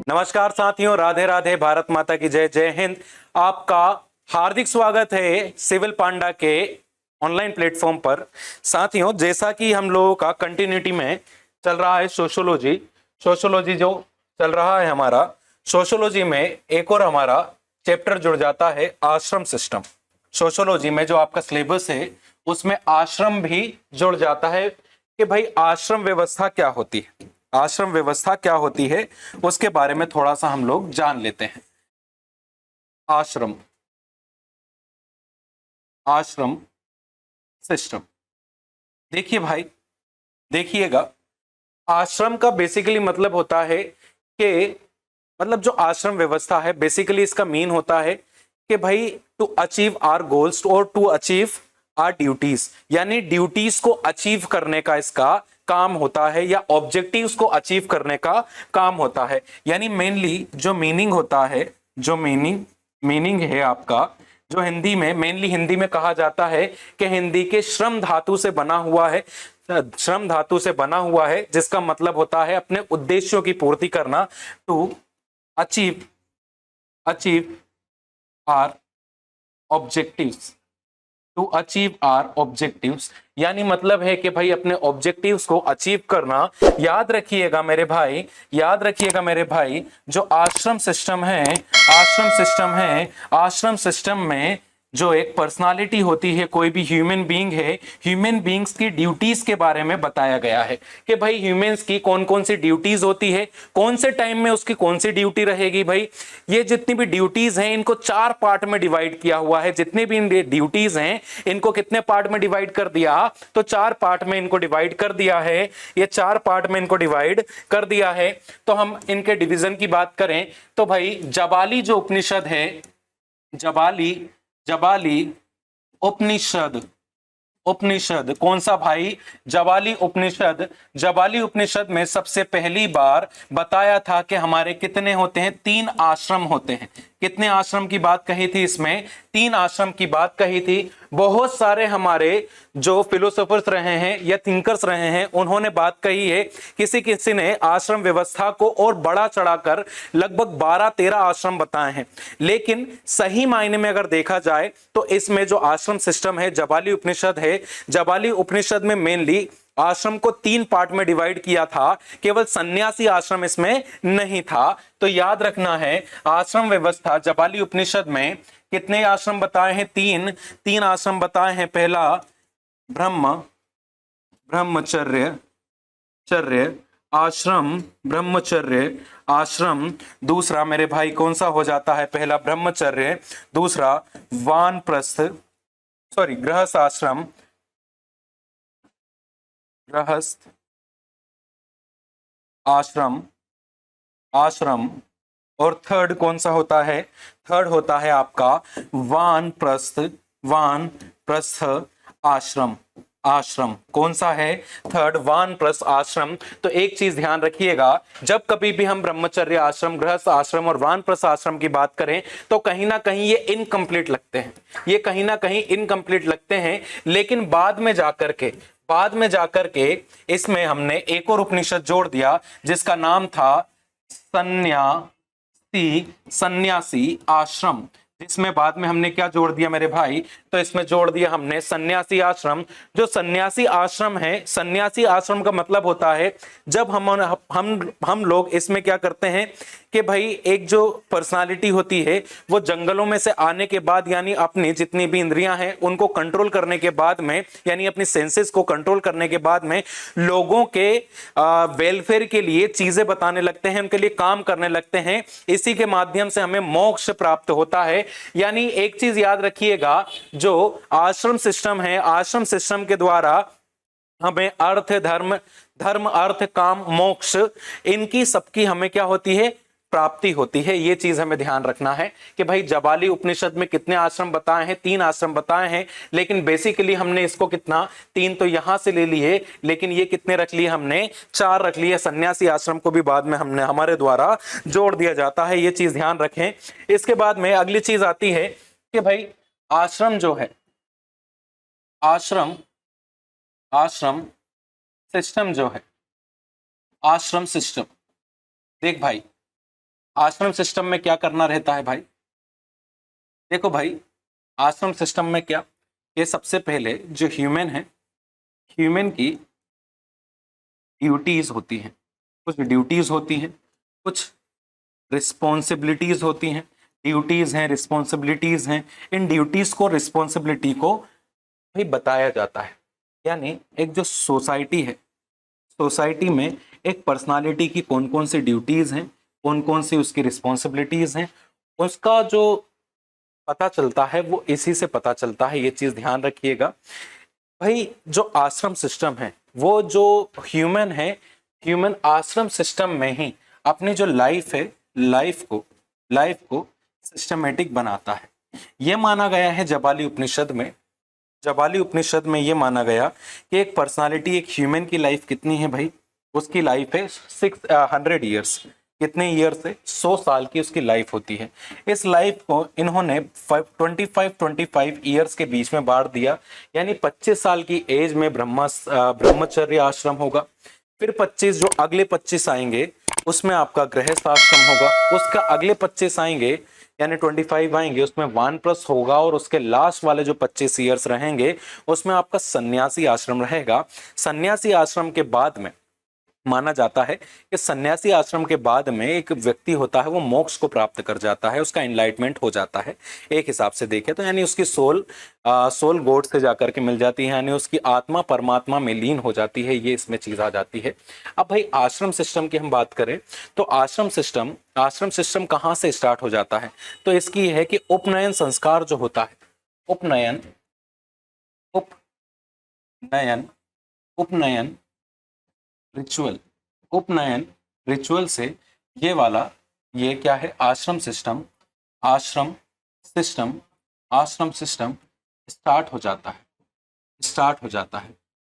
नमस्कार साथियों, राधे राधे, भारत माता की जय, जय हिंद। आपका हार्दिक स्वागत है सिविल पांडा के ऑनलाइन प्लेटफॉर्म पर। साथियों, जैसा कि हम लोगों का कंटिन्यूटी में चल रहा है सोशोलॉजी जो चल रहा है हमारा, सोशोलॉजी में एक और हमारा चैप्टर जुड़ जाता है आश्रम सिस्टम। सोशोलॉजी में जो आपका सिलेबस है उसमें आश्रम भी जुड़ जाता है कि भाई आश्रम व्यवस्था क्या होती है, आश्रम व्यवस्था क्या होती है उसके बारे में थोड़ा सा हम लोग जान लेते हैं। आश्रम आश्रम सिस्टम, देखिए भाई, देखिएगा, आश्रम का बेसिकली मतलब होता है कि मतलब जो आश्रम व्यवस्था है बेसिकली इसका मीन होता है कि भाई टू अचीव आवर गोल्स और टू अचीव आवर ड्यूटीज, यानी ड्यूटीज को अचीव करने का इसका काम होता है या ऑब्जेक्टिव्स को अचीव करने का काम होता है। यानी मेनली जो मीनिंग होता है, जो मीनिंग है आपका, जो हिंदी में मेनली हिंदी में कहा जाता है कि हिंदी के श्रम धातु से बना हुआ है, श्रम धातु से बना हुआ है, जिसका मतलब होता है अपने उद्देश्यों की पूर्ति करना। To achieve achieve our objectives, to achieve our objectives, यानी मतलब है कि भाई अपने ऑब्जेक्टिव्स को अचीव करना। याद रखिएगा मेरे भाई, याद रखिएगा मेरे भाई, जो आश्रम सिस्टम है, आश्रम सिस्टम में जो एक पर्सनालिटी होती है, कोई भी ह्यूमन बीइंग है, ह्यूमन बीइंग्स की ड्यूटीज के बारे में बताया गया है कि भाई ह्यूमंस की कौन कौन सी ड्यूटीज होती है, कौन से टाइम में उसकी कौन सी ड्यूटी रहेगी। भाई ये जितनी भी ड्यूटीज हैं इनको 4 पार्ट में डिवाइड किया हुआ है। जितनी भी ड्यूटीज हैं इनको कितने पार्ट में डिवाइड कर दिया, तो 4 पार्ट में इनको डिवाइड कर दिया है। ये 4 पार्ट में इनको डिवाइड कर दिया है। तो हम इनके डिवीजन की बात करें तो भाई जबाली जो उपनिषद है, जबाली जबाली उपनिषद, उपनिषद कौन सा भाई, जबाली उपनिषद। जबाली उपनिषद में सबसे पहली बार बताया था कि हमारे कितने होते हैं, 3 आश्रम होते हैं। कितने आश्रम की बात कही थी इसमें, 3 आश्रम की बात कही थी। बहुत सारे हमारे जो फिलोसोफर्स रहे हैं या थिंकर्स रहे हैं उन्होंने बात कही है, किसी किसी ने आश्रम व्यवस्था को और बड़ा चढ़ाकर लगभग 12-13 आश्रम बताए हैं। लेकिन सही मायने में अगर देखा जाए तो इसमें जो आश्रम सिस्टम है जबाली उपनिषद है, जबाली उपनिषद में मेनली आश्रम को 3 पार्ट में डिवाइड किया था, केवल सन्यासी आश्रम इसमें नहीं था। तो याद रखना है आश्रम व्यवस्था जबाली उपनिषद में कितने आश्रम बताए हैं, 3 आश्रम बताए हैं। पहला ब्रह्मचर्य आश्रम, ब्रह्मचर्य आश्रम। दूसरा मेरे भाई कौन सा हो जाता है, पहला ब्रह्मचर्य, दूसरा वानप्रस्थ, सॉरी गृहस्थ आश्रम, गृहस्थ आश्रम, आश्रम। और थर्ड कौन सा होता है, थर्ड होता है आपका वानप्रस्थ, वानप्रस्थ आश्रम, आश्रम कौन सा है, थर्ड वानप्रस्थ आश्रम। तो एक चीज ध्यान रखिएगा, जब कभी भी हम ब्रह्मचर्य आश्रम, गृहस्थ आश्रम और वानप्रस्थ आश्रम की बात करें तो कहीं ना कहीं ये इनकम्प्लीट लगते हैं, ये कहीं ना कहीं इनकम्प्लीट लगते हैं। लेकिन बाद में जाकर के इसमें हमने एक और उपनिषद जोड़ दिया जिसका नाम था सन्यासी आश्रम, जिसमें बाद में हमने क्या जोड़ दिया मेरे भाई, तो इसमें जोड़ दिया हमने सन्यासी आश्रम। जो सन्यासी आश्रम है, सन्यासी आश्रम का मतलब होता है जब हम लोग इसमें क्या करते हैं कि भाई एक जो पर्सनालिटी होती है वो जंगलों में से आने के बाद, यानी अपनी जितनी भी इंद्रियां हैं उनको कंट्रोल करने के बाद में, यानी अपनी सेंसेस को कंट्रोल करने के बाद में लोगों के वेलफेयर के लिए चीजें बताने लगते हैं, उनके लिए काम करने लगते हैं। इसी के माध्यम से हमें मोक्ष प्राप्त होता है। यानी एक चीज याद रखिएगा, जो आश्रम सिस्टम है, आश्रम सिस्टम के द्वारा हमें अर्थ, धर्म अर्थ काम मोक्ष, इनकी सबकी हमें क्या होती है, प्राप्ति होती है। ये चीज हमें ध्यान रखना है कि भाई जबाली उपनिषद में कितने आश्रम बताए हैं, 3 आश्रम बताए हैं। लेकिन बेसिकली हमने इसको कितना, 3 तो यहां से ले लिए, लेकिन ये कितने रख लिए हमने, 4 रख लिए। सन्यासी आश्रम को भी बाद में हमने हमारे द्वारा जोड़ दिया जाता है, ये चीज ध्यान रखें। इसके बाद में अगली चीज आती है कि भाई आश्रम जो है, आश्रम सिस्टम जो है, आश्रम सिस्टम, देख भाई आश्रम सिस्टम में क्या करना रहता है भाई? देखो भाई, आश्रम सिस्टम में क्या, ये सबसे पहले जो ह्यूमन है, ह्यूमन की ड्यूटीज होती हैं, कुछ ड्यूटीज होती हैं, कुछ रिस्पॉन्सिबिलिटीज होती हैं। ड्यूटीज हैं, रिस्पॉन्सिबिलिटीज हैं, इन ड्यूटीज को, रिस्पॉन्सिबिलिटी को भी बताया जाता है। यानी एक जो सोसाइटी है, सोसाइटी में एक पर्सनालिटी की कौन कौन सी ड्यूटीज हैं, कौन कौन सी उसकी रिस्पॉन्सिबिलिटीज हैं, उसका जो पता चलता है वो इसी से पता चलता है। ये चीज ध्यान रखिएगा भाई। जो आश्रम सिस्टम है, वो जो ह्यूमन है, ह्यूमन आश्रम सिस्टम में ही अपनी जो लाइफ है, लाइफ को सिस्टमेटिक बनाता है। ये माना गया है जाबाली उपनिषद में, जाबाली उपनिषद में ये माना गया कि एक पर्सनालिटी, एक ह्यूमन की लाइफ कितनी है भाई? उसकी लाइफ है 600 ईयर्स। कितने ईयर्स है? 100 साल की उसकी लाइफ होती है। इस लाइफ को इन्होंने 25 ईयर्स के बीच में बांट दिया। यानी 25 साल की एज में ब्रह्मचर्य आश्रम होगा, फिर 25 जो अगले 25 आएंगे उसमें आपका गृहस्थ आश्रम होगा, उसका अगले 25 आएंगे यानी 25 आएंगे उसमें वानप्रस्थ होगा, और उसके लास्ट वाले जो 25 ईयर्स रहेंगे उसमें आपका सन्यासी आश्रम रहेगा। सन्यासी आश्रम के बाद में माना जाता है कि सन्यासी आश्रम के बाद में एक व्यक्ति होता है वो मोक्ष को प्राप्त कर जाता है, उसका एनलाइटमेंट हो जाता है। एक हिसाब से देखें तो यानी उसकी सोल गॉड से जाकर के मिल जाती है, यानी उसकी आत्मा परमात्मा में लीन हो जाती है। ये इसमें चीज आ जाती है। अब भाई आश्रम सिस्टम की हम बात करें तो आश्रम सिस्टम कहाँ से स्टार्ट हो जाता है? तो इसकी है कि उपनयन संस्कार जो होता है, उपनयन उपनयन रिचुअल, उपनयन रिचुअल से ये वाला, ये क्या है? आश्रम सिस्टम स्टार्ट हो जाता है,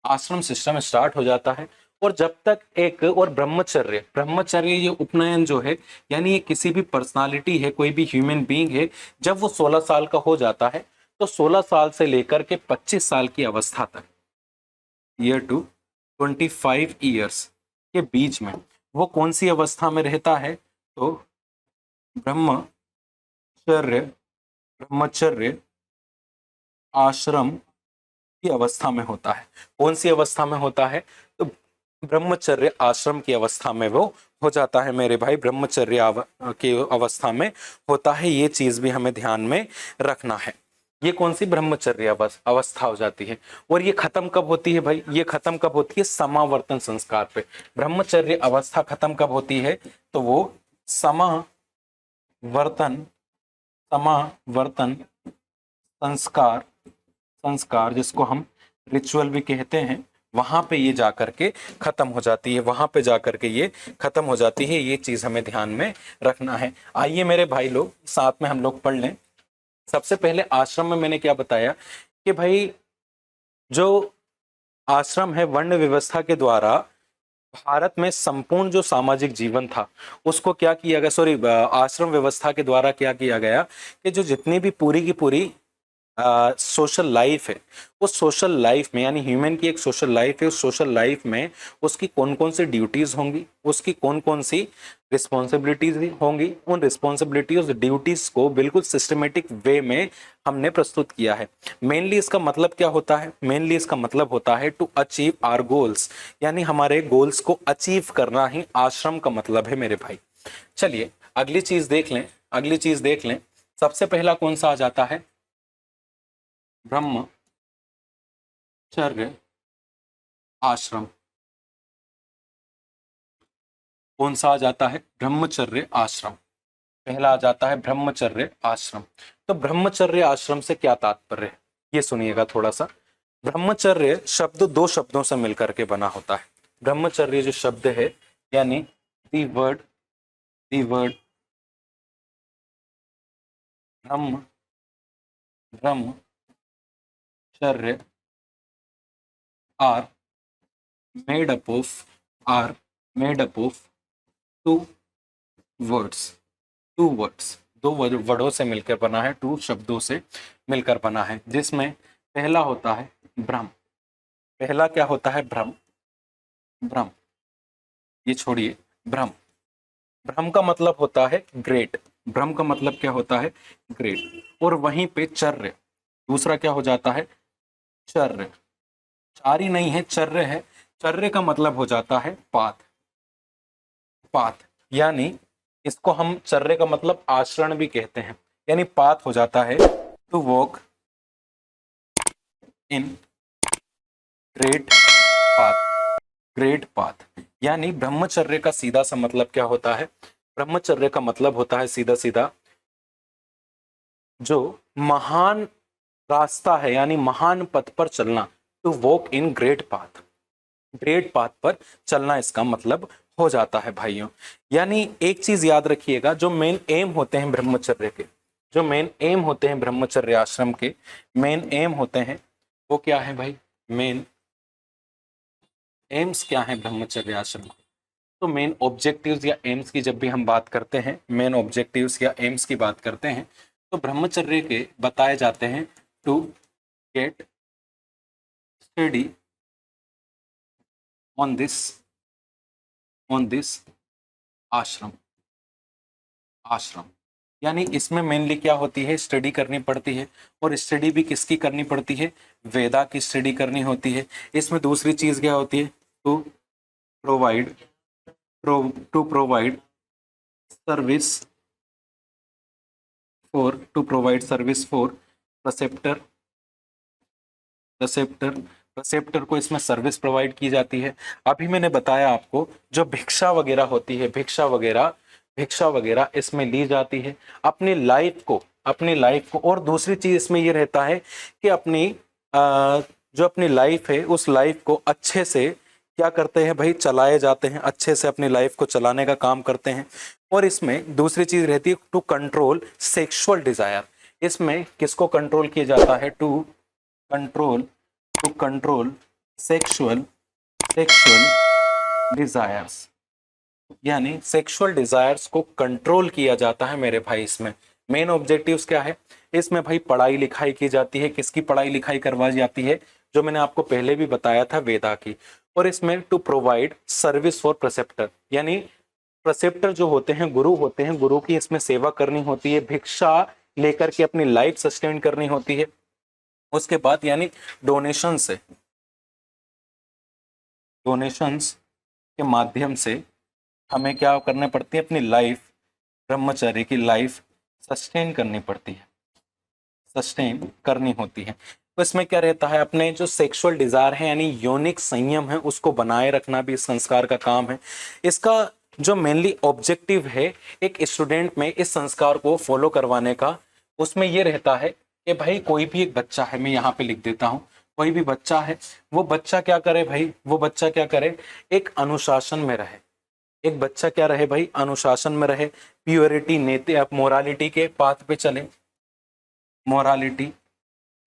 आश्रम सिस्टम स्टार्ट हो जाता है। और जब तक एक और ब्रह्मचर्य ये उपनयन जो है, यानी ये किसी भी पर्सनालिटी है, कोई भी ह्यूमन बीइंग है, जब वो 16 साल का हो जाता है तो 16 साल से लेकर के 25 साल की अवस्था तक, ईयर टू 25 ईयर्स के बीच में वो कौन सी अवस्था में रहता है? तो ब्रह्मचर्य आश्रम की अवस्था में होता है। कौन सी अवस्था में होता है? तो ब्रह्मचर्य आश्रम की अवस्था में वो हो जाता है मेरे भाई, ब्रह्मचर्य की अवस्था में होता है। ये चीज भी हमें ध्यान में रखना है। ये कौन सी ब्रह्मचर्य अवस्था हो जाती है? और ये खत्म कब होती है भाई? ये खत्म कब होती है? समावर्तन संस्कार पे। ब्रह्मचर्य अवस्था खत्म कब होती है? तो वो समावर्तन संस्कार जिसको हम रिचुअल भी कहते हैं, वहां पे ये जाकर के खत्म हो जाती है, वहां पे जाकर के ये खत्म हो जाती है। ये चीज हमें ध्यान में रखना है। आइए मेरे भाई लोग साथ में हम लोग पढ़ लें। सबसे पहले आश्रम में मैंने क्या बताया कि भाई जो आश्रम है, वर्ण व्यवस्था के द्वारा भारत में संपूर्ण जो सामाजिक जीवन था उसको क्या किया गया, आश्रम व्यवस्था के द्वारा क्या किया गया कि जो जितनी भी पूरी की पूरी सोशल लाइफ है, उस सोशल लाइफ में, यानी ह्यूमन की एक सोशल लाइफ है, उस सोशल लाइफ में उसकी कौन कौन सी ड्यूटीज होंगी, उसकी कौन कौन सी रिस्पॉन्सिबिलिटीज होंगी, उन रिस्पॉन्सिबिलिटीज ड्यूटीज को बिल्कुल सिस्टमेटिक वे में हमने प्रस्तुत किया है। मेनली इसका मतलब क्या होता है? मेनली इसका मतलब होता है टू अचीव आवर गोल्स, यानी हमारे गोल्स को अचीव करना ही आश्रम का मतलब है मेरे भाई। चलिए अगली चीज देख लें। सबसे पहला कौन सा आ जाता है? ब्रह्मचर्य आश्रम। कौन सा आ जाता है? ब्रह्मचर्य आश्रम। पहला आ जाता है ब्रह्मचर्य आश्रम। तो ब्रह्मचर्य आश्रम से क्या तात्पर्य है ये सुनिएगा थोड़ा सा। ब्रह्मचर्य शब्द दो शब्दों से मिलकर के बना होता है। ब्रह्मचर्य जो शब्द है, यानी दी वर्ड ब्रह्मचर्य are made up of two words, दो वर्डों से मिलकर बना है, टू शब्दों से मिलकर बना है, जिसमें पहला होता है ब्रह्म। पहला क्या होता है? ब्रह्म। ये छोड़िए, ब्रह्म। ब्रह्म का मतलब होता है ग्रेट, ब्रह्म का मतलब क्या होता है, ग्रेट। और वहीं पे चर्य, दूसरा क्या हो जाता है, चर्य, चारी नहीं है, चर्य है। चर्य का मतलब हो जाता है पाथ, पाथ यानी इसको हम चर्य का मतलब आचरण भी कहते हैं, यानी पाथ हो जाता है to walk in great path, great path. यानी ब्रह्मचर्य का सीधा सा मतलब क्या होता है, ब्रह्मचर्य का मतलब होता है सीधा सीधा जो महान रास्ता है, यानी महान पथ पर चलना, to walk in great path, great path पर चलना इसका मतलब हो जाता है भाइयों। यानी एक चीज याद रखिएगा, जो मेन एम होते हैं ब्रह्मचर्य के, जो मेन एम होते हैं ब्रह्मचर्य आश्रम के, मेन एम होते हैं वो क्या है भाई, मेन एम्स क्या है ब्रह्मचर्य आश्रम के। तो मेन ऑब्जेक्टिव्स या एम्स की जब भी हम बात करते हैं, मेन ऑब्जेक्टिव्स या एम्स की बात करते हैं, तो ब्रह्मचर्य के बताए जाते हैं to get study on this, on this ashram, ashram. यानी इसमें मेनली क्या होती है, स्टडी करनी पड़ती है। और स्टडी भी किसकी करनी पड़ती है, वेदा की स्टडी करनी होती है। इसमें दूसरी चीज क्या होती है, to provide, to provide service for, to provide service for preceptor, preceptor, preceptor को इसमें सर्विस प्रोवाइड की जाती है। अभी मैंने बताया आपको जो भिक्षा वगैरह होती है, भिक्षा वगैरह, भिक्षा वगैरह इसमें ली जाती है अपनी लाइफ को, अपनी लाइफ को। और दूसरी चीज इसमें ये रहता है कि अपनी जो अपनी लाइफ है उस लाइफ को अच्छे से क्या करते हैं भाई, चलाए जाते हैं, अच्छे से अपनी लाइफ को चलाने का काम करते हैं। और इसमें दूसरी चीज रहती है टू कंट्रोल सेक्सुअल डिजायर। इसमें किसको कंट्रोल किया जाता है, to control, to control sexual, sexual desires. यानी सेक्सुअल डिजायर्स को कंट्रोल किया जाता है मेरे भाई। इसमें मेन ऑब्जेक्टिव्स क्या है, इसमें भाई पढ़ाई लिखाई की जाती है। किसकी पढ़ाई लिखाई करवाई जाती है, जो मैंने आपको पहले भी बताया था, वेदा की। और इसमें टू प्रोवाइड सर्विस फॉर प्रेसेप्टर, यानी प्रेसेप्टर जो होते हैं, गुरु होते हैं, गुरु की इसमें सेवा करनी होती है, भिक्षा लेकर के अपनी लाइफ सस्टेन करनी होती है। उसके बाद यानी डोनेशन से, डोनेशंस के माध्यम से हमें क्या करने पड़ती है, अपनी लाइफ, ब्रह्मचर्य की लाइफ सस्टेन करनी पड़ती है, सस्टेन करनी होती है। तो इसमें क्या रहता है, अपने जो सेक्सुअल डिजायर है यानी यौनिक संयम है उसको बनाए रखना भी इस संस्कार का काम है। इसका जो मेनली ऑब्जेक्टिव है एक स्टूडेंट में इस संस्कार को फॉलो करवाने का, उसमें ये रहता है कि भाई कोई भी एक बच्चा है, मैं यहाँ पे लिख देता हूँ, कोई भी बच्चा है, वो बच्चा क्या करे भाई, वो बच्चा क्या करे, एक अनुशासन में रहे। एक बच्चा क्या रहे भाई, अनुशासन में रहे, प्योरिटी, नेते, मोरालिटी के पाथ पे चले, मोरालिटी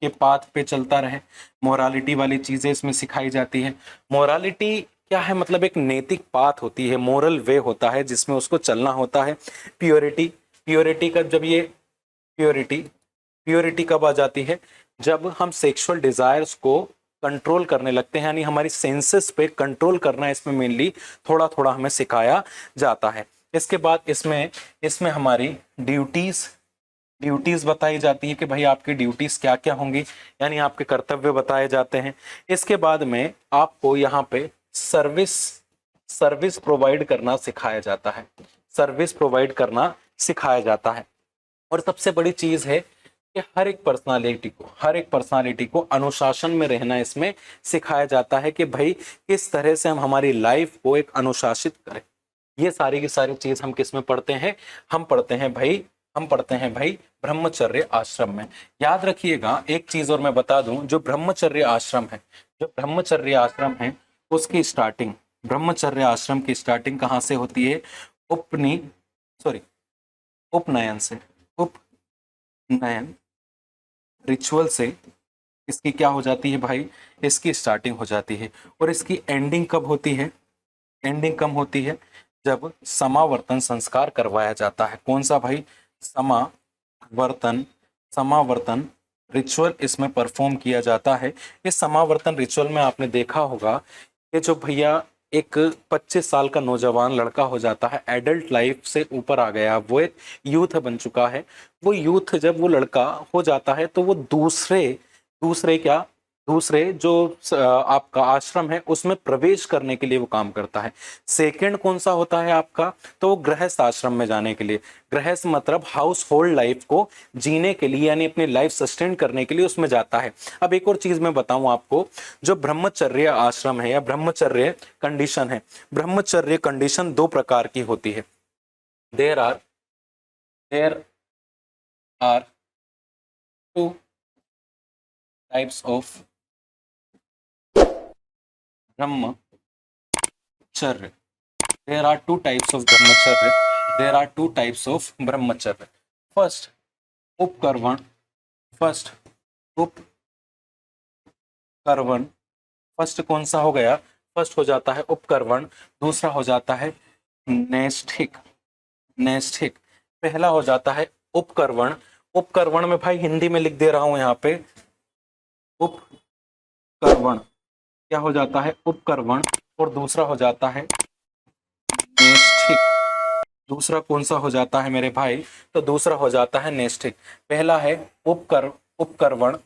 के पाथ पे चलता रहे। मोरालिटी वाली चीजें इसमें सिखाई जाती है। मोरालिटी क्या है, मतलब एक नैतिक पाथ होती है, मोरल वे होता है जिसमें उसको चलना होता है। प्योरिटी, प्योरिटी का जब ये प्योरिटी, प्योरिटी कब आ जाती है, जब हम सेक्सुअल डिजायर्स को कंट्रोल करने लगते हैं, यानी हमारी सेंसेस पे कंट्रोल करना इसमें मेनली थोड़ा थोड़ा हमें सिखाया जाता है। इसके बाद इसमें इसमें हमारी ड्यूटीज, ड्यूटीज बताई जाती है कि भाई आपकी ड्यूटीज क्या क्या होंगी, यानी आपके कर्तव्य बताए जाते हैं। इसके बाद में आपको यहाँ पे सर्विस, सर्विस प्रोवाइड करना सिखाया जाता है, सर्विस प्रोवाइड करना सिखाया जाता है। और सबसे बड़ी चीज है कि हर एक पर्सनालिटी को, हर एक पर्सनालिटी को अनुशासन में रहना इसमें सिखाया जाता है कि भाई किस तरह से हम हमारी लाइफ को एक अनुशासित करें। ये सारी की सारी चीज हम किस में पढ़ते हैं, हम पढ़ते हैं भाई, हम पढ़ते हैं भाई ब्रह्मचर्य आश्रम में। याद रखिएगा एक चीज और मैं बता दूं, जो ब्रह्मचर्य आश्रम है, जो ब्रह्मचर्य आश्रम है उसकी स्टार्टिंग, ब्रह्मचर्य आश्रम की स्टार्टिंग कहाँ से होती है, उपनी सॉरी उपनयन से, उपनयन रिचुअल से इसकी क्या हो जाती है भाई, इसकी स्टार्टिंग हो जाती है। और इसकी एंडिंग कब होती है, एंडिंग कब होती है, जब समावर्तन संस्कार करवाया जाता है। कौन सा भाई, समावर्तन, समावर्तन रिचुअल इसमें परफॉर्म किया जाता है। इस समावर्तन रिचुअल में आपने देखा होगा कि जो भैया एक 25 साल का नौजवान लड़का हो जाता है, एडल्ट लाइफ से ऊपर आ गया, वो एक यूथ बन चुका है। वो यूथ जब वो लड़का हो जाता है तो वो दूसरे दूसरे क्या दूसरे जो आपका आश्रम है उसमें प्रवेश करने के लिए वो काम करता है। सेकंड कौन सा होता है आपका, तो वो गृहस्थ आश्रम में जाने के लिए। गृहस्थ मतलब हाउस होल्ड लाइफ को जीने के लिए, यानी अपनी लाइफ सस्टेन करने के लिए उसमें जाता है। अब एक और चीज मैं बताऊं आपको, जो ब्रह्मचर्य आश्रम है या ब्रह्मचर्य कंडीशन है, ब्रह्मचर्य कंडीशन दो प्रकार की होती है। There are two types of brahmacharya. There are two types of brahmacharya. There are two types of brahmacharya. First, उपकर्वण। फर्स्ट उपकर्वण। फर्स्ट कौन सा हो गया, फर्स्ट हो जाता है उपकर्वण, दूसरा हो जाता है नैष्ठिक। नैष्ठिक पहला हो जाता है उपकर्वण। उपकर्वण में भाई हिंदी में लिख दे रहा हूं यहाँ पे, उपकर्वण क्या हो जाता है, उपकर्वण। और दूसरा हो जाता है नैष्ठिक। दूसरा कौन सा हो जाता है मेरे भाई, तो दूसरा हो जाता है नैष्ठिक। पहला है उपकर्वण,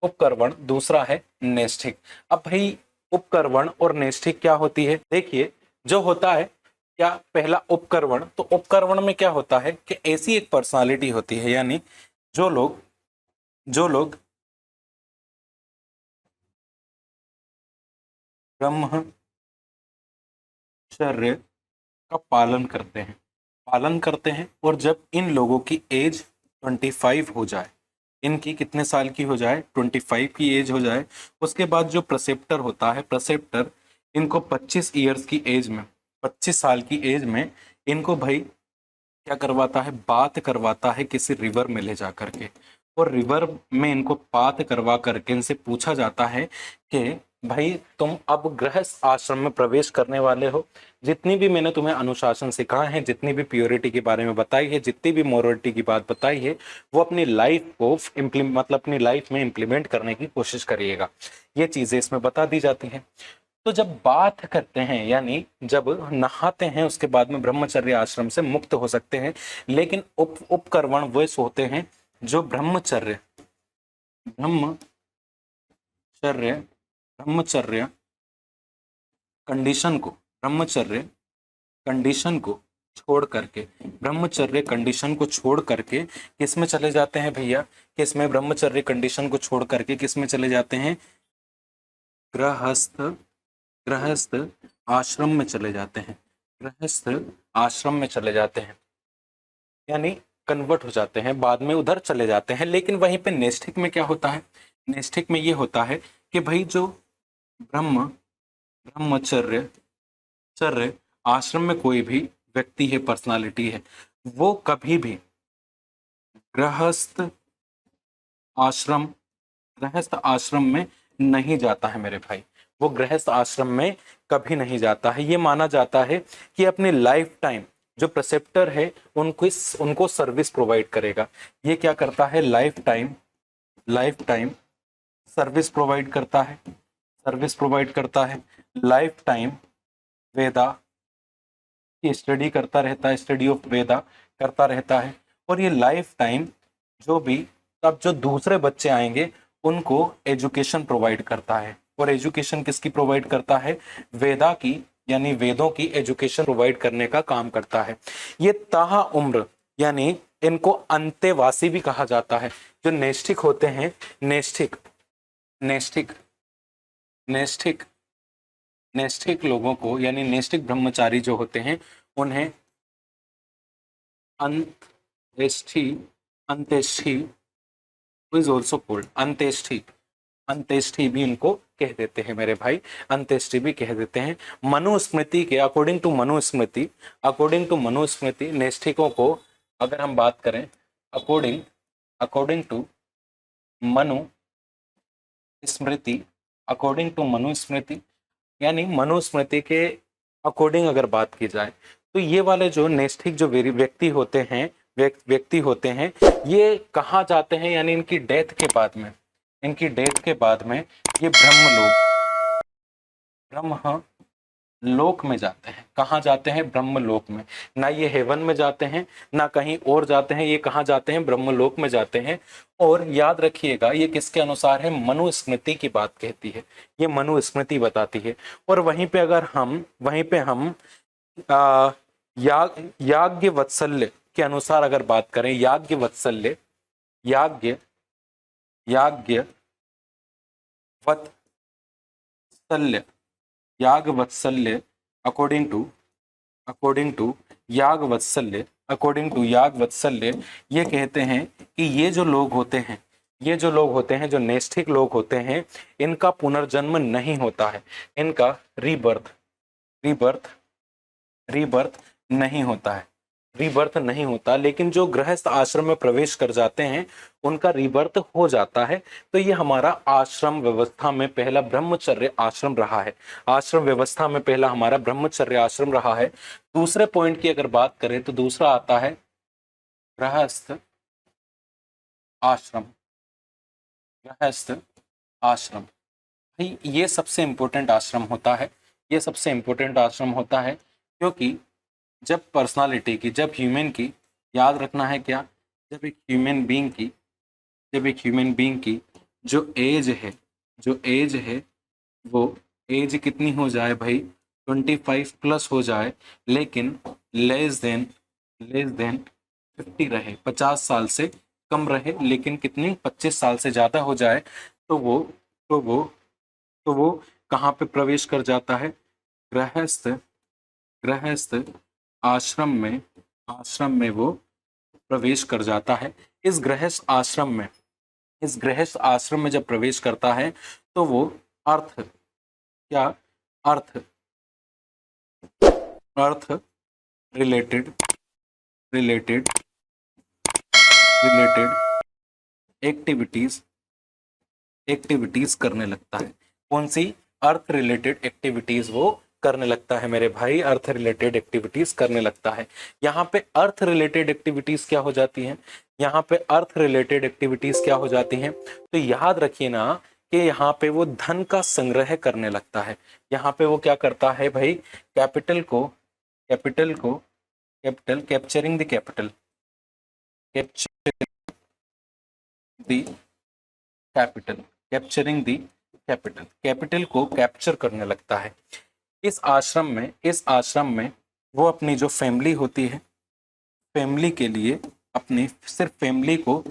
उपकर्वण, दूसरा है नैष्ठिक। अब भाई उपकर्वण और नैष्ठिक क्या होती है, देखिए जो होता है क्या, पहला उपकर्वण, तो उपकर्वण में क्या होता है कि ऐसी एक पर्सनालिटी होती है, यानी जो लोग ब्रह्मचर्य का पालन करते हैं और जब इन लोगों की एज 25 हो जाए, इनकी कितने साल की हो जाए, 25 की एज हो जाए, उसके बाद जो प्रेसेप्टर होता है, प्रेसेप्टर इनको 25 ईयर्स की एज में, 25 साल की एज में इनको भाई क्या करवाता है, बात करवाता है किसी रिवर में ले जा करके। और रिवर में इनको बात करवा करके इनसे पूछा जाता है कि भाई तुम अब गृहस्थ आश्रम में प्रवेश करने वाले हो, जितनी भी मैंने तुम्हें अनुशासन सिखाए हैं, जितनी भी प्योरिटी के बारे में बताई है, जितनी भी मोरलिटी की बात बताई है, वो अपनी लाइफ को मतलब अपनी लाइफ में इंप्लीमेंट करने की कोशिश करिएगा। ये चीजें इसमें बता दी जाती हैं। तो जब बात करते हैं, यानी जब नहाते हैं, उसके बाद में ब्रह्मचर्य आश्रम से मुक्त हो सकते हैं। लेकिन उपकर्वण वे होते हैं जो ब्रह्मचर्य कंडीशन को छोड़ करके, ब्रह्मचर्य कंडीशन को छोड़ करके किस में चले जाते हैं भैया, किसमें, ब्रह्मचर्य कंडीशन को छोड़ करके किस में चले जाते हैं, गृहस्थ आश्रम में चले जाते हैं। गृहस्थ आश्रम में चले जाते हैं, यानी कन्वर्ट हो जाते हैं, बाद में उधर चले जाते हैं। लेकिन वहीं पे नैष्ठिक में क्या होता है, नैष्ठिक में ये होता है कि भाई जो ब्रह्मचर्य आश्रम में कोई भी व्यक्ति है, पर्सनालिटी है, वो कभी भी गृहस्थ आश्रम में नहीं जाता है मेरे भाई। वो गृहस्थ आश्रम में कभी नहीं जाता है। ये माना जाता है कि अपने लाइफ टाइम जो प्रेसेप्टर है उनको सर्विस प्रोवाइड करेगा। ये क्या करता है, लाइफ टाइम सर्विस प्रोवाइड करता है, लाइफ टाइम वेदा की स्टडी करता रहता है, स्टडी ऑफ वेदा करता रहता है। और ये लाइफ टाइम जो भी तब जो दूसरे बच्चे आएंगे उनको एजुकेशन प्रोवाइड करता है। और एजुकेशन किसकी प्रोवाइड करता है, वेदा की, यानी वेदों की एजुकेशन प्रोवाइड करने का काम करता है। ये ताहा उम्र, यानी इनको अंतेवासी भी कहा जाता है। जो नैष्ठिक होते हैं, नैष्ठिक लोगों को, यानी नैष्ठिक ब्रह्मचारी जो होते हैं उन्हें अंत्येष्टि इज ऑल्सो कॉल्ड अंत्येष्टि भी इनको कह देते हैं मेरे भाई, अंत्येष्टि भी कह देते हैं। मनुस्मृति के अकॉर्डिंग टू मनुस्मृति नैष्ठिकों को अगर हम बात करें, अकॉर्डिंग टू मनुस्मृति, यानी मनुस्मृति के अकॉर्डिंग अगर बात की जाए, तो ये वाले जो नैष्ठिक जो व्यक्ति होते हैं, ये कहाँ जाते हैं, यानी इनकी डेथ के बाद में ये ब्रह्मलोक लोक में जाते हैं। कहाँ जाते हैं? ब्रह्म लोक में। ना ये हेवन में जाते हैं ना कहीं और जाते हैं, ये कहाँ जाते हैं? ब्रह्म लोक में जाते हैं। और याद रखिएगा ये किसके अनुसार है? मनुस्मृति की बात कहती है, ये मनुस्मृति बताती है। और वहीं पे अगर हम याज्ञवत्सल्य के अनुसार अगर बात करें, याज्ञवत्सल्य याज्ञवत्सल्य अकॉर्डिंग टू याज्ञवत्सल्य ये कहते हैं कि ये जो लोग होते हैं, जो नैष्ठिक लोग होते हैं, इनका पुनर्जन्म नहीं होता है, इनका रीबर्थ नहीं होता है, नहीं होता। लेकिन जो गृहस्थ आश्रम में प्रवेश कर जाते हैं उनका रीबर्थ हो जाता है। तो ये हमारा आश्रम व्यवस्था में पहला ब्रह्मचर्य आश्रम रहा है, आश्रम व्यवस्था में पहला हमारा ब्रह्मचर्य आश्रम रहा है। दूसरे पॉइंट की अगर बात करें तो दूसरा आता है गृहस्थ आश्रम। भाई ये सबसे इंपॉर्टेंट आश्रम होता है, क्योंकि जब पर्सनालिटी की, जब ह्यूमन की, याद रखना है क्या, जब एक ह्यूमन बीइंग की जो एज है वो एज कितनी हो जाए भाई? 25 प्लस हो जाए, लेकिन लेस देन 50 रहे, 50 साल से कम रहे, लेकिन कितनी? 25 साल से ज्यादा हो जाए, तो वो कहाँ पे प्रवेश कर जाता है? गृहस्थ आश्रम में वो प्रवेश कर जाता है। इस गृहस्थ आश्रम में जब प्रवेश करता है तो वो अर्थ रिलेटेड एक्टिविटीज करने लगता है। कौन सी? अर्थ रिलेटेड एक्टिविटीज वो करने लगता है मेरे भाई, अर्थ रिलेटेड एक्टिविटीज करने लगता है। यहाँ पे अर्थ रिलेटेड एक्टिविटीज क्या हो जाती हैं? तो याद रखिए ना कि यहाँ पे वो धन का संग्रह करने लगता है। यहाँ पे वो क्या करता है भाई? कैप्चरिंग द कैपिटल को कैप्चर करने लगता है। इस आश्रम में वो अपनी जो फैमिली होती है, फैमिली के लिए, अपनी सिर्फ फैमिली को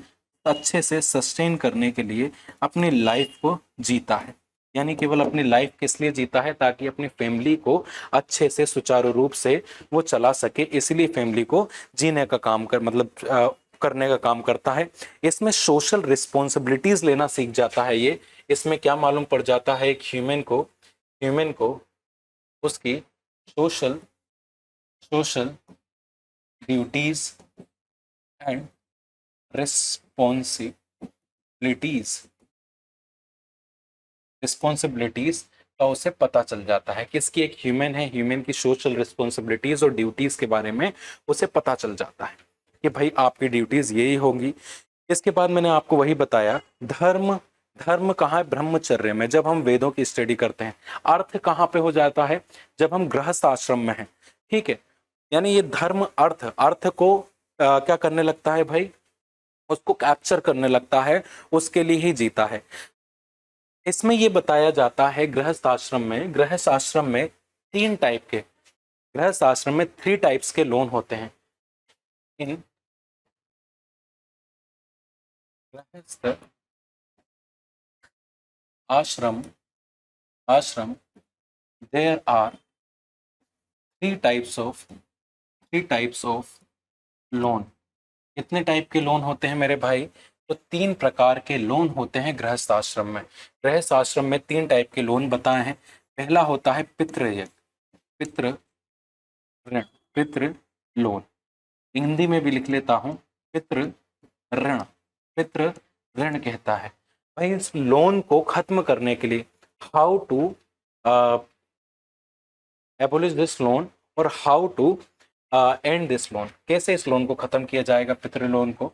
अच्छे से सस्टेन करने के लिए अपनी लाइफ को जीता है। यानी केवल अपनी लाइफ किस लिए जीता है? ताकि अपनी फैमिली को अच्छे से सुचारू रूप से वो चला सके, इसलिए फैमिली को जीने का काम करने का काम करता है। इसमें सोशल रिस्पॉन्सिबिलिटीज लेना सीख जाता है। ये इसमें क्या मालूम पड़ जाता है? एक ह्यूमन को उसकी सोशल ड्यूटीज एंड रिस्पॉन्सिबिलिटीज का उसे पता चल जाता है। किसकी? एक ह्यूमन की सोशल रिस्पॉन्सिबिलिटीज और ड्यूटीज के बारे में उसे पता चल जाता है कि भाई आपकी ड्यूटीज यही होंगी। इसके बाद मैंने आपको वही बताया, धर्म कहाँ है? ब्रह्मचर्य में। जब हम वेदों की स्टडी करते हैं, अर्थ कहाँ पे हो जाता है? जब हम गृहस्थ आश्रम में हैं, ठीक है। यानी ये धर्म अर्थ को क्या करने लगता है भाई? उसको कैप्चर करने लगता है, उसके लिए ही जीता है। इसमें ये बताया जाता है गृहस्थ आश्रम में 3 टाइप के, गृहस्थ आश्रम में 3 टाइप्स के लोन होते हैं। इन गृहस्थ आश्रम there are 3 types of loan. कितने टाइप के लोन होते हैं मेरे भाई? तो 3 प्रकार के लोन होते हैं गृहस्थ आश्रम में। गृहस्थ आश्रम में 3 टाइप के लोन बताए हैं। पहला होता है पितृ लोन, हिंदी में भी लिख लेता हूं, पितृ ऋण कहता है। भाई इस लोन को खत्म करने के लिए how to abolish this loan और how to end this loan, कैसे इस लोन को खत्म किया जाएगा, पितृ लोन को।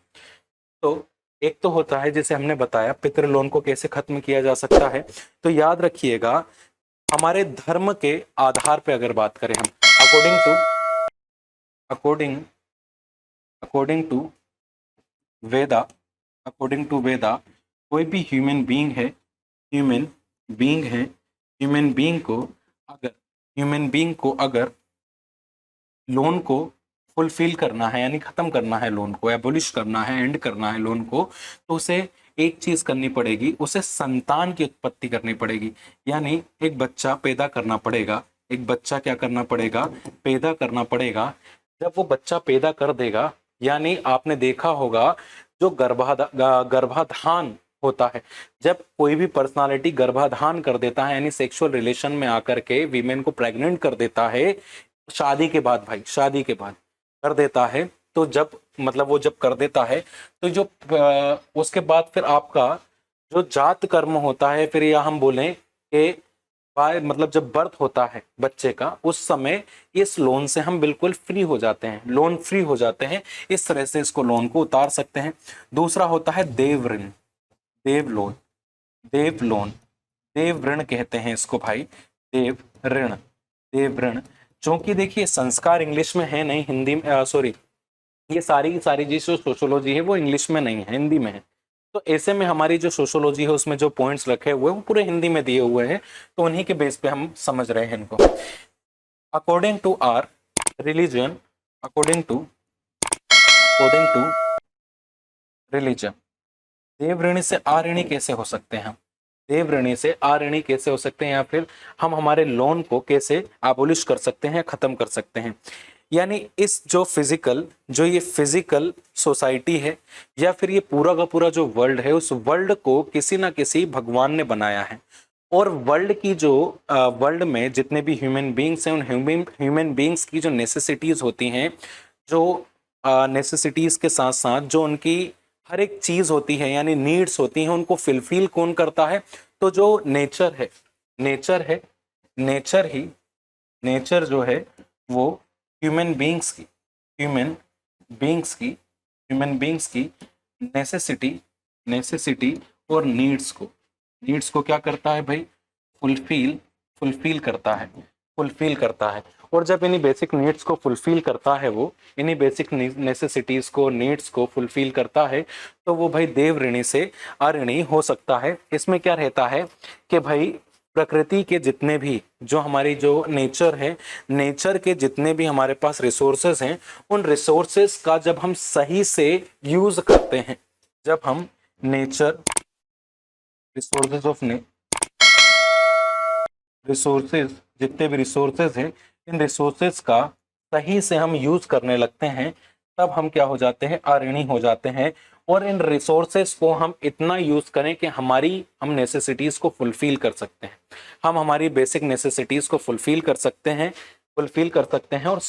तो एक तो होता है, जैसे हमने बताया, पितृ लोन को कैसे खत्म किया जा सकता है। तो याद रखिएगा हमारे धर्म के आधार पे अगर बात करें हम, according according to Veda, according to Veda, कोई भी ह्यूमन बीइंग है, ह्यूमन बीइंग है, ह्यूमन बीइंग को अगर ह्यूमन बीइंग को अगर लोन को फुलफिल करना है, यानी खत्म करना है लोन को, एबोलिश करना है, एंड करना है लोन को, तो उसे एक चीज करनी पड़ेगी, उसे संतान की उत्पत्ति करनी पड़ेगी। यानी एक बच्चा पैदा करना पड़ेगा, एक बच्चा क्या करना पड़ेगा, पैदा करना पड़ेगा। जब वो बच्चा पैदा कर देगा, यानी आपने देखा होगा जो गर्भाधान होता है, जब कोई भी पर्सनालिटी गर्भाधान कर देता है, यानी सेक्सुअल रिलेशन में आकर के वीमेन को प्रेग्नेंट कर देता है, शादी के बाद भाई, शादी के बाद कर देता है, तो जब मतलब वो जब कर देता है, तो जो उसके बाद फिर आपका जो जात कर्म होता है, फिर या हम बोलें कि मतलब जब बर्थ होता है बच्चे का, उस समय इस लोन से हम बिल्कुल फ्री हो जाते हैं, लोन फ्री हो जाते हैं। इस तरह से इसको लोन को उतार सकते हैं। दूसरा होता है देव ऋण, देव लोन, देव लोन, देव ऋण कहते हैं इसको भाई, देव ऋण, देव ऋण। क्योंकि देखिए संस्कार इंग्लिश में है नहीं, हिंदी में, सॉरी, ये सारी की सारी जो सोशोलॉजी है वो इंग्लिश में नहीं है, हिंदी में है। तो ऐसे में हमारी जो सोशोलॉजी है उसमें जो पॉइंट्स रखे हुए हैं वो पूरे हिंदी में दिए हुए हैं, तो उन्हीं के बेस पे हम समझ रहे हैं इनको। According to our religion, according to religion, देव ऋणी से आऋणी कैसे हो सकते हैं हम, देव ऋणी से आऋणी कैसे हो सकते हैं, या फिर हम हमारे लोन को कैसे एबोलिश कर सकते हैं, खत्म कर सकते हैं। यानी इस जो ये फिजिकल सोसाइटी है, या फिर ये पूरा का पूरा जो वर्ल्ड है, उस वर्ल्ड को किसी ना किसी भगवान ने बनाया है। और वर्ल्ड की जो वर्ल्ड में जितने भी ह्यूमन बींग्स हैं, उन ह्यूमन बींग्स की जो नेसेसिटीज होती हैं, जो नेसेसिटीज के साथ साथ जो उनकी हर एक चीज होती है, यानी नीड्स होती हैं, उनको फिलफिल कौन करता है, तो जो नेचर है, नेचर है, नेचर ही, नेचर जो है वो ह्यूमन बींग्स की, ह्यूमन बींग्स की, ह्यूमन बींग्स की नेसेसिटी, नेसेसिटी और नीड्स को क्या करता है भाई, फुलफिल, फुलफिल करता है, फुलफिल करता है। और जब इन्हीं बेसिक नीड्स को फुलफिल करता है, वो इन्हीं बेसिक नेसेसिटीज को, नीड्स को फुलफिल करता है, तो वो भाई देव ऋणी से अऋणी हो सकता है। इसमें क्या रहता है कि भाई प्रकृति के जितने भी जो हमारी जो नेचर है, नेचर के जितने भी हमारे पास रिसोर्सेस हैं, उन रिसोर्सेस का जब हम सही से यूज करते हैं, जब हम नेचर रिसोर्सेज ऑफ रिसोर्सेज, जितने भी रिसोर्सेज हैं, इन रिसोर्सेज का सही से हम यूज करने लगते हैं, तब हम क्या हो जाते हैं, अऋणी हो जाते हैं। और इन रिसोर्सेज को हम इतना यूज करें कि हम नेसेसिटीज को फुलफिल कर सकते हैं, हम हमारी बेसिक नेसेसिटीज को फुलफिल कर सकते हैं, फुलफिल कर सकते हैं। और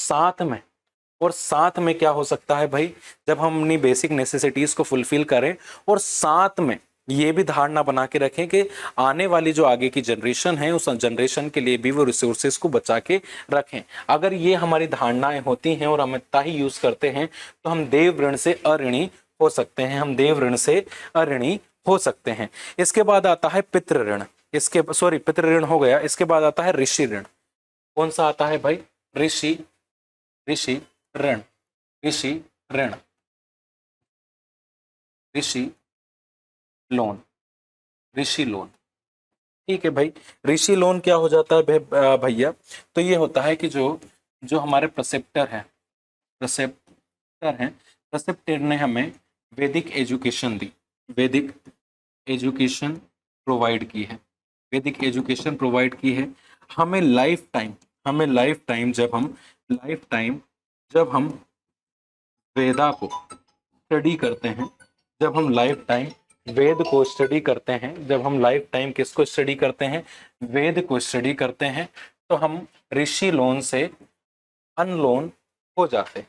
साथ में क्या हो सकता है भाई, जब हम अपनी बेसिक नेसेसिटीज को फुलफिल करें, और साथ में ये भी धारणा बना के रखें कि आने वाली जो आगे की जनरेशन है, उस जनरेशन के लिए भी वो रिसोर्सेज को बचा के रखें। अगर ये हमारी धारणाएं होती हैं और हम इतना ही यूज करते हैं, तो हम देव ऋण से अऋणी हो सकते हैं, हम देव ऋण से अऋणी हो सकते हैं। इसके बाद आता है पितृ ऋण, इसके सॉरी पितृ ऋण हो गया, इसके बाद आता है ऋषि ऋण। कौन सा आता है भाई, ऋषि, ऋषि ऋण, ऋषि ऋण, ऋषि लोन, ऋषि लोन। ठीक है भाई, ऋषि लोन क्या हो जाता है भैया, तो ये होता है कि जो जो हमारे प्रेसेप्टर हैं, प्रेसेप्टर हैं, प्रेसेप्टर ने हमें वैदिक एजुकेशन दी, वैदिक एजुकेशन प्रोवाइड की है, वैदिक एजुकेशन प्रोवाइड की है। हमें लाइफ टाइम, हमें लाइफ टाइम जब हम वेदा को स्टडी करते हैं, जब हम लाइफ टाइम वेद को स्टडी करते हैं, जब हम लाइफ टाइम किसको स्टडी करते हैं, वेद को स्टडी करते हैं, तो हम ऋषि लोन से अनलोन हो जाते हैं,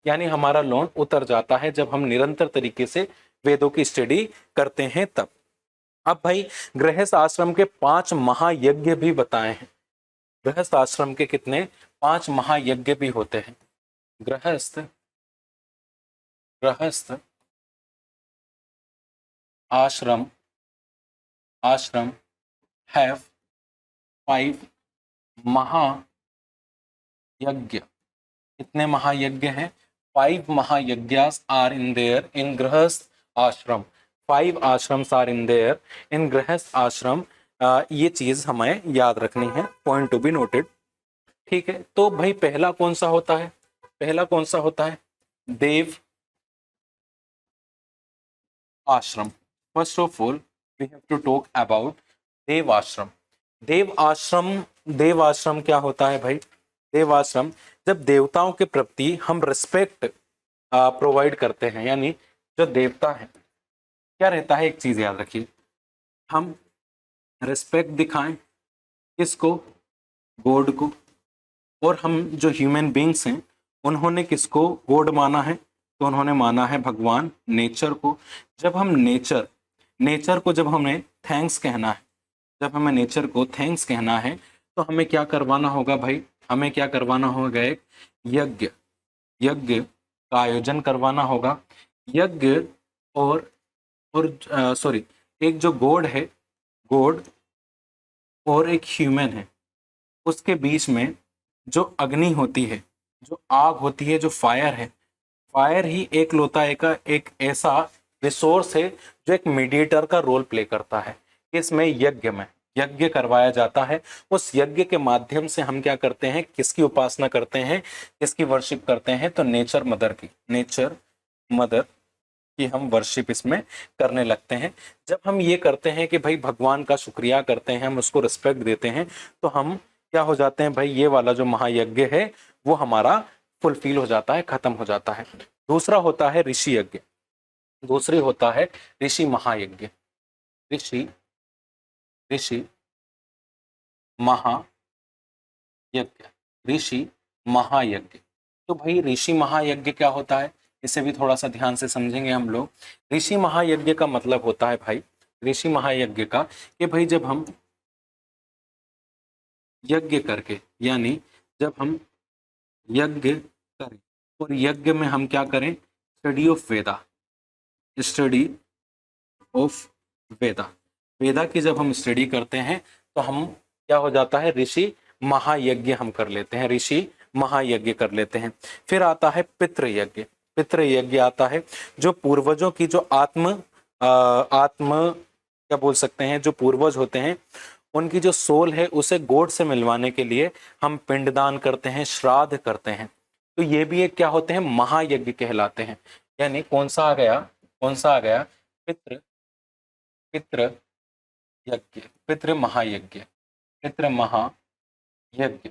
यानी हमारा लोन उतर जाता है जब हम निरंतर तरीके से वेदों की स्टडी करते हैं तब। अब भाई गृहस्थ आश्रम के 5 महायज्ञ भी बताए हैं, गृहस्थ आश्रम के कितने, 5 महायज्ञ भी होते हैं। गृहस्थ गृहस्थ आश्रम, आश्रम हैव 5 महायज्ञ, कितने महायज्ञ हैं? 5 महायज्ञास are in there in grihastha ashram, 5 ashrams are in there in grihastha ashram. ये चीज हमें याद रखनी है, पॉइंट टू बी नोटेड। ठीक है, तो भाई पहला कौन सा होता है? पहला कौन सा होता है? देव आश्रम। First of all we have to talk about देव आश्रम। देव आश्रम, देव आश्रम क्या होता है भाई? देव आश्रम जब देवताओं के प्रति हम रिस्पेक्ट प्रोवाइड करते हैं, यानी जो देवता है, क्या रहता है, एक चीज याद रखिए, हम रिस्पेक्ट दिखाएं किसको? गॉड को। और हम जो ह्यूमन बींग्स हैं, उन्होंने किसको गॉड माना है? तो उन्होंने माना है भगवान नेचर को। जब हम नेचर को जब हमें थैंक्स कहना है, जब हमें नेचर को थैंक्स कहना है, तो हमें क्या करवाना होगा भाई? हमें क्या करवाना होगा? एक यज्ञ, यज्ञ का आयोजन करवाना होगा। यज्ञ और सॉरी, एक जो गॉड है, गॉड और एक ह्यूमन है, उसके बीच में जो अग्नि होती है, जो आग होती है, जो फायर है, फायर ही एक लौता एक ऐसा रिसोर्स है जो एक मीडिएटर का रोल प्ले करता है। इसमें यज्ञ में यज्ञ करवाया जाता है। उस यज्ञ के माध्यम से हम क्या करते हैं? किसकी उपासना करते हैं? किसकी वर्शिप करते हैं? तो नेचर मदर की, नेचर मदर की हम वर्शिप इसमें करने लगते हैं। जब हम ये करते हैं कि भाई भगवान का शुक्रिया करते हैं, हम उसको रिस्पेक्ट देते हैं, तो हम क्या हो जाते हैं भाई? ये वाला जो महायज्ञ है वो हमारा फुलफिल हो जाता है, खत्म हो जाता है। दूसरा होता है ऋषि यज्ञ, दूसरी होता है ऋषि महायज्ञ। ऋषि ऋषि महायज्ञ, ऋषि महायज्ञ। तो भाई ऋषि महायज्ञ क्या होता है, इसे भी थोड़ा सा ध्यान से समझेंगे हम लोग। ऋषि महायज्ञ का मतलब होता है भाई, ऋषि महायज्ञ का, कि भाई जब हम यज्ञ करके, यानी जब हम यज्ञ करें, और यज्ञ में हम क्या करें? Study of Veda, study of Veda, Veda की जब हम स्टडी करते हैं तो हम क्या हो जाता है? ऋषि महायज्ञ हम कर लेते हैं, ऋषि महायज्ञ कर लेते हैं। फिर आता है पितृयज्ञ। पितृयज्ञ आता है जो पूर्वजों की जो आत्म क्या बोल सकते हैं, जो पूर्वज होते हैं उनकी जो सोल है उसे गॉड से मिलवाने के लिए हम पिंडदान करते हैं, श्राद्ध करते हैं। तो ये भी एक क्या होते हैं? महायज्ञ कहलाते हैं। यानी कौन सा आ गया? कौन सा आ गया? पितृ पितृ यज्ञ, पितृ महायज्ञ, पितृ महायज्ञ,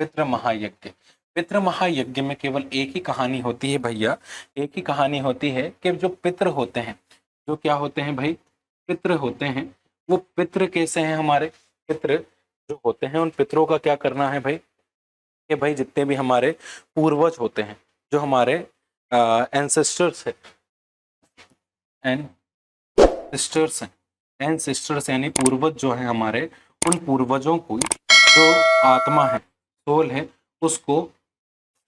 पितृ महायज्ञ। पितृ महायज्ञ में केवल एक ही कहानी होती है भैया, एक ही कहानी होती है कि जो पितृ होते हैं, जो क्या होते हैं भाई? पितृ होते हैं। वो पितृ कैसे हैं? हमारे पितृ जो होते हैं, उन पितरों का क्या करना है भाई? कि भाई जितने भी हमारे पूर्वज होते हैं, जो हमारे एंसेस्टर्स है, एंसेस्टर्स हैं, एंसेस्टर्स यानी पूर्वज जो है हमारे, उन पूर्वजों को जो आत्मा है, सोल है, उसको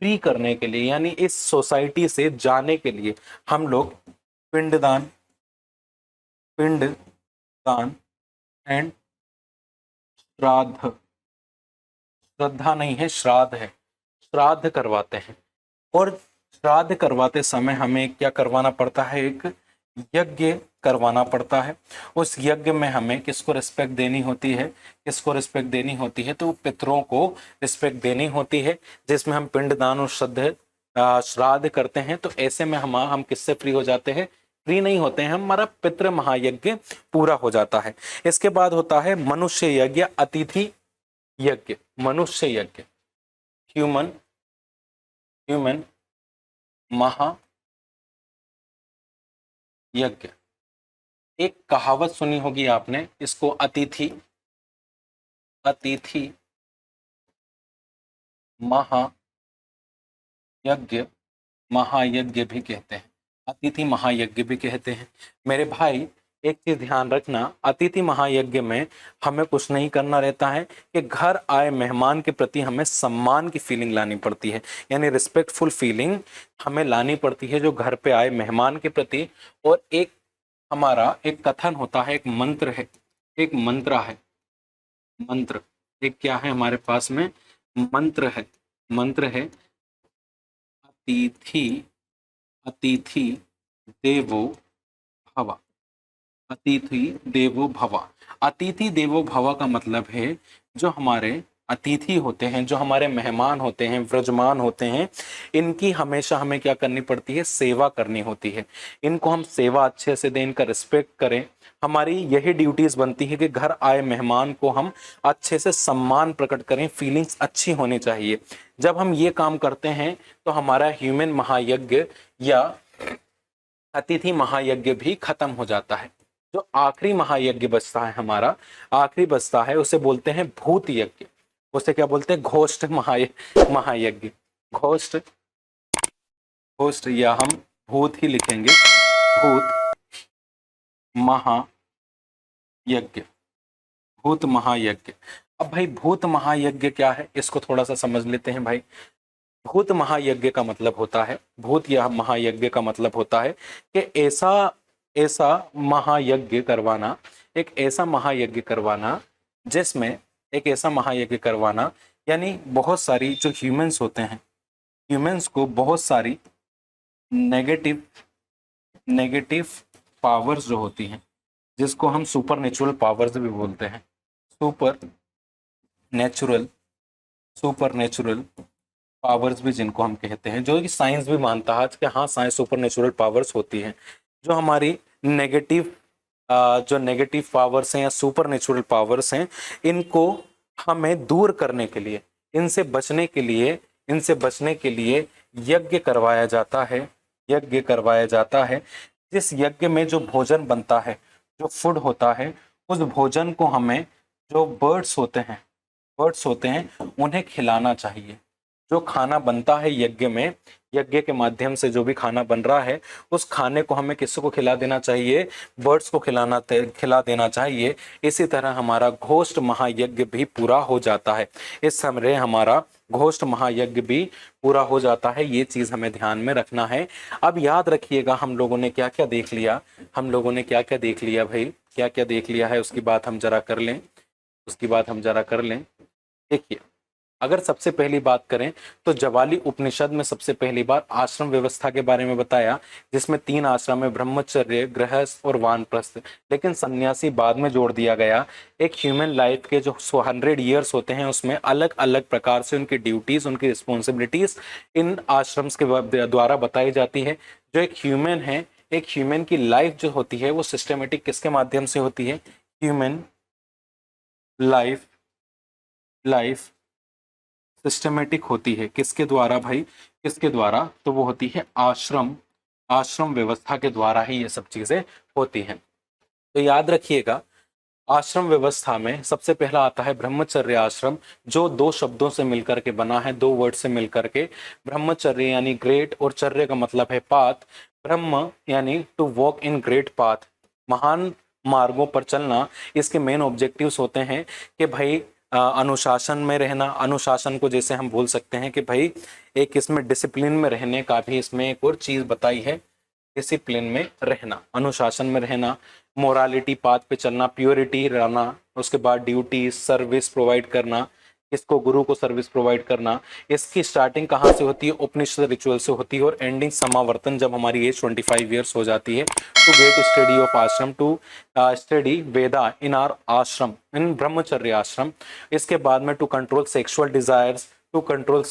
फ्री करने के लिए, यानी इस सोसाइटी से जाने के लिए हम लोग पिंडदान एंड श्राद्ध, श्रद्धा नहीं है, श्राद्ध है, श्राद्ध करवाते हैं। और श्राद्ध करवाते समय हमें क्या करवाना पड़ता है? एक यज्ञ करवाना पड़ता है। उस यज्ञ में हमें किसको रिस्पेक्ट देनी होती है? किसको रिस्पेक्ट देनी होती है? तो पितरों को रिस्पेक्ट देनी होती है, जिसमें हम पिंडदान और श्राद्ध करते हैं। तो ऐसे में हम किससे फ्री हो जाते हैं? फ्री नहीं होते हैं, हमारा पितृ महायज्ञ पूरा हो जाता है। इसके बाद होता है मनुष्य यज्ञ, अतिथि यज्ञ, मनुष्य यज्ञ, ह्यूमन महायज्ञ। एक कहावत सुनी होगी आपने, इसको अतिथि महायज्ञ भी कहते हैं, अतिथि महायज्ञ भी कहते हैं। मेरे भाई एक चीज ध्यान रखना, अतिथि महायज्ञ में हमें कुछ नहीं करना रहता है कि घर आए मेहमान के प्रति हमें सम्मान की फीलिंग लानी पड़ती है, यानी रिस्पेक्टफुल फीलिंग हमें लानी पड़ती है जो घर पे आए मेहमान के प्रति। और एक हमारा एक कथन होता है, एक मंत्र है, एक मंत्र है, मंत्र एक क्या है हमारे पास में, मंत्र है, मंत्र है अतिथि, अतिथि देवो भव, अतिथि देवो भव। अतिथि देवो भव का मतलब है जो हमारे अतिथि होते हैं, जो हमारे मेहमान होते हैं, व्रजमान होते हैं, इनकी हमेशा हमें क्या करनी पड़ती है, सेवा करनी होती है। इनको हम सेवा अच्छे से दें, इनका रिस्पेक्ट करें। हमारी यही ड्यूटीज बनती है कि घर आए मेहमान को हम अच्छे से सम्मान प्रकट करें, फीलिंग्स अच्छी होनी चाहिए। जब हम ये काम करते हैं तो हमारा ह्यूमन महायज्ञ या अतिथि महायज्ञ भी खत्म हो जाता है। जो आखिरी महायज्ञ बचता है हमारा, आखिरी बचता है, उसे बोलते हैं भूत यज्ञ। उसे क्या बोलते हैं, घोष्ठ महायज्ञ। घोष्ठ, घोष्ठ या हम भूत ही लिखेंगे, भूत महायज्ञ, भूत महायज्ञ। अब भाई भूत महायज्ञ क्या है, इसको थोड़ा सा समझ लेते हैं भाई। भूत महायज्ञ का मतलब होता है, भूत या महायज्ञ का मतलब होता है कि ऐसा ऐसा महायज्ञ करवाना, एक ऐसा महायज्ञ करवाना जिसमें, एक ऐसा महायज्ञ करवाना यानी बहुत सारी जो ह्यूमंस होते हैं, ह्यूमंस को बहुत सारी नेगेटिव नेगेटिव पावर्स जो होती हैं, जिसको हम सुपर नेचुरल पावर्स भी बोलते हैं, super natural, super natural powers भी जिनको हम कहते हैं, जो कि साइंस भी मानता है कि हाँ साइंस सुपर नेचुरल पावर्स होती हैं। जो हमारी नेगेटिव जो नेगेटिव पावर्स हैं या सुपर नेचुरल पावर्स हैं, इनको हमें दूर करने के लिए, इनसे बचने के लिए, इनसे बचने के लिए यज्ञ करवाया जाता है, यज्ञ करवाया जाता है। जिस यज्ञ में जो भोजन बनता है, जो फूड होता है, उस भोजन को हमें, जो बर्ड्स होते हैं, बर्ड्स होते हैं, उन्हें खिलाना चाहिए। जो खाना बनता है यज्ञ में, यज्ञ के माध्यम से जो भी खाना बन रहा है, उस खाने को हमें किसको खिला देना चाहिए, बर्ड्स को खिला देना चाहिए। इसी तरह हमारा घोष्ठ महायज्ञ भी पूरा हो जाता है। इस समय हमारा घोष्ठ महायज्ञ भी पूरा हो जाता है। ये चीज हमें ध्यान में रखना है। अब याद रखिएगा हम लोगों ने क्या क्या देख लिया, हम लोगों ने क्या क्या देख लिया भाई, क्या क्या देख लिया है, उसकी बात हम जरा कर लें, उसकी बात हम जरा कर लें। देखिए, अगर सबसे पहली बात करें तो जवाली उपनिषद में सबसे पहली बार आश्रम व्यवस्था के बारे में बताया, जिसमें 3 आश्रम है, ब्रह्मचर्य, गृहस्थ और वानप्रस्थ। लेकिन सन्यासी बाद में जोड़ दिया गया। एक ह्यूमन लाइफ के जो 100 ईयर्स होते हैं, उसमें अलग अलग प्रकार से उनकी ड्यूटीज, उनकी रिस्पॉन्सिबिलिटीज इन आश्रम्स के द्वारा बताई जाती है। जो एक ह्यूमन है, एक ह्यूमन की लाइफ जो होती है वो सिस्टमेटिक किसके माध्यम से होती है, ह्यूमन लाइफ, लाइफ सिस्टमेटिक होती है किसके द्वारा भाई, किसके द्वारा, तो वो होती है आश्रम, आश्रम व्यवस्था के द्वारा ही ये सब चीजें होती हैं। तो याद रखिएगा, आश्रम व्यवस्था में सबसे पहला आता है ब्रह्मचर्य आश्रम, जो 2 शब्दों से मिलकर के बना है, 2 वर्ड से मिलकर के। ब्रह्मचर्य यानी ग्रेट, और चर्य का मतलब है पाथ। ब्रह्म यानी to walk in great path, महान मार्गों पर चलना। इसके मेन ऑब्जेक्टिव्स होते हैं कि भाई अनुशासन में रहना। अनुशासन को जैसे हम बोल सकते हैं कि भाई एक इसमें डिसिप्लिन में रहने का भी इसमें एक और चीज बताई है, डिसिप्लिन में रहना, अनुशासन में रहना, मोरालिटी पाथ पे चलना, प्योरिटी रहना। उसके बाद ड्यूटी, सर्विस प्रोवाइड करना, इसको गुरु को सर्विस प्रोवाइड करना। इसकी स्टार्टिंग कहाँ से होती है, उपनिषद रिचुअल से होती है, और एंडिंग समावर्तन, जब हमारी एज 25 ईयर्स हो जाती है, to get study of ashram, to study Veda in our ashram, in brahmacharya ashram. इसके बाद में to control sexual desires, to control,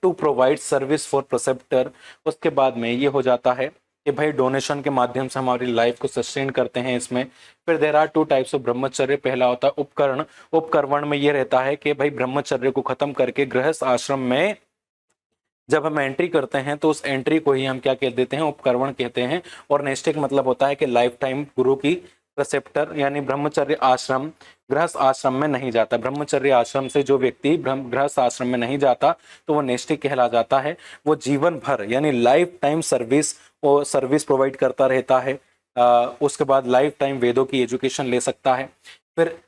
to provide service for preceptor. उसके बाद में ये हो जाता है कि भाई डोनेशन के माध्यम से हमारी लाइफ को सस्टेन करते हैं इसमें। फिर देर आर 2 टाइप्स ऑफ ब्रह्मचर्य। पहला होता है उपकरण। उपकरण में ये रहता है कि भाई ब्रह्मचर्य को खत्म करके गृहस्थ आश्रम में जब हम एंट्री करते हैं तो उस एंट्री को ही हम क्या कह देते हैं, उपकरण कहते हैं। और नैष्ठिक मतलब होता है कि लाइफ टाइम गुरु की प्रेसेप्टर, यानी ब्रह्मचर्य आश्रम गृहस्थ आश्रम में नहीं जाता। ब्रह्मचर्य आश्रम से जो व्यक्ति गृहस्थ आश्रम में नहीं जाता तो वो नैष्ठिक कहला जाता है। वो जीवन भर यानी लाइफ टाइम सर्विस और सर्विस प्रोवाइड करता रहता है। उसके बाद लाइफ टाइम वेदों की एजुकेशन ले सकता है। फिर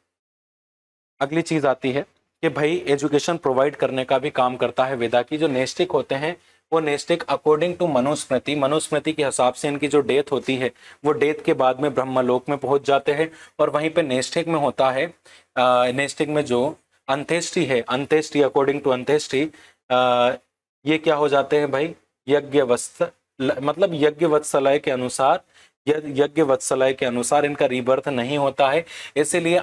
अगली चीज आती है कि भाई एजुकेशन प्रोवाइड करने का भी काम करता है वेदा की। जो नैष्ठिक होते हैं वो नैष्ठिक अकॉर्डिंग टू मनुस्मृति, मनुस्मृति के हिसाब से इनकी जो डेथ होती है वो डेथ के बाद में ब्रह्मलोक में पहुंच जाते हैं। और वहीं पे नैष्ठिक में होता है, नैष्ठिक में जो अंत्येष्टि है, अंत्येष्टि अकॉर्डिंग टू अंत्येष्टि ये क्या हो जाते हैं भाई, यज्ञ वत्स मतलब यज्ञ वत्सलय के अनुसार, यज्ञ वत्सलय के अनुसार इनका रीबर्थ नहीं होता है, इसीलिए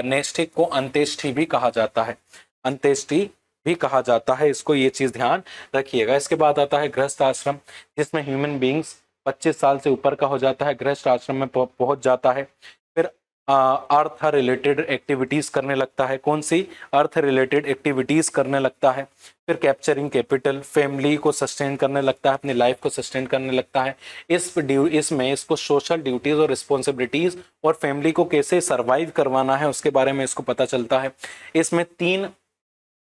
नैष्ठिक को अंत्येष्टि भी कहा जाता है, अंत्येष्टि भी कहा जाता है। इसको ये चीज ध्यान रखिएगा। इसके बाद आता है गृहस्थ आश्रम, जिसमें ह्यूमन बींग्स 25 साल से ऊपर का हो जाता है, गृहस्थ आश्रम में पहुंच जाता है। फिर अर्थ रिलेटेड एक्टिविटीज करने लगता है। कौन सी? अर्थ रिलेटेड एक्टिविटीज करने लगता है। फिर कैप्चरिंग कैपिटल, फैमिली को सस्टेन करने लगता है, अपनी लाइफ को सस्टेन करने लगता है। इसमें इसको सोशल ड्यूटीज और रिस्पॉन्सिबिलिटीज और फैमिली को कैसे सर्वाइव करवाना है उसके बारे में इसको पता चलता है। इसमें 3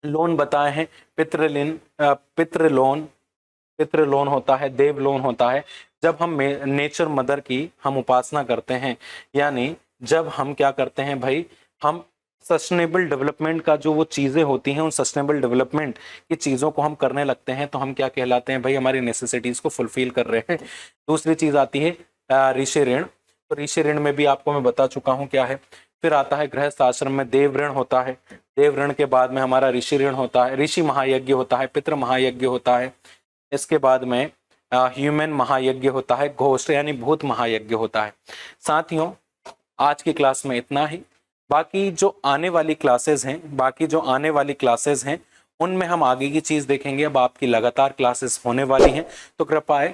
लोन बताए हैं, पितृ लोन होता है, देव लोन होता है। जब हम नेचर मदर की हम उपासना करते हैं, यानी जब हम क्या करते हैं भाई, हम सस्टेनेबल डेवलपमेंट का जो वो चीजें होती हैं, उन सस्टेनेबल डेवलपमेंट की चीजों को हम करने लगते हैं, तो हम क्या कहलाते हैं भाई, हमारी नेसेसिटीज को फुलफिल कर रहे हैं। दूसरी चीज आती है ऋषि ऋण। तो ऋषि ऋण में भी आपको मैं बता चुका हूं क्या है। फिर आता है गृहस्थ आश्रम में देव ऋण होता है, देव ऋण के बाद में हमारा ऋषि ऋण होता है, ऋषि महायज्ञ होता है, पितृ महायज्ञ होता है। इसके बाद में ह्यूमन महायज्ञ होता है, घोष्ट यानी भूत महायज्ञ होता है। साथियों, आज की क्लास में इतना ही। बाकी जो आने वाली क्लासेस हैं उनमें हम आगे की चीज देखेंगे। अब आपकी लगातार क्लासेस होने वाली हैं, तो कृपया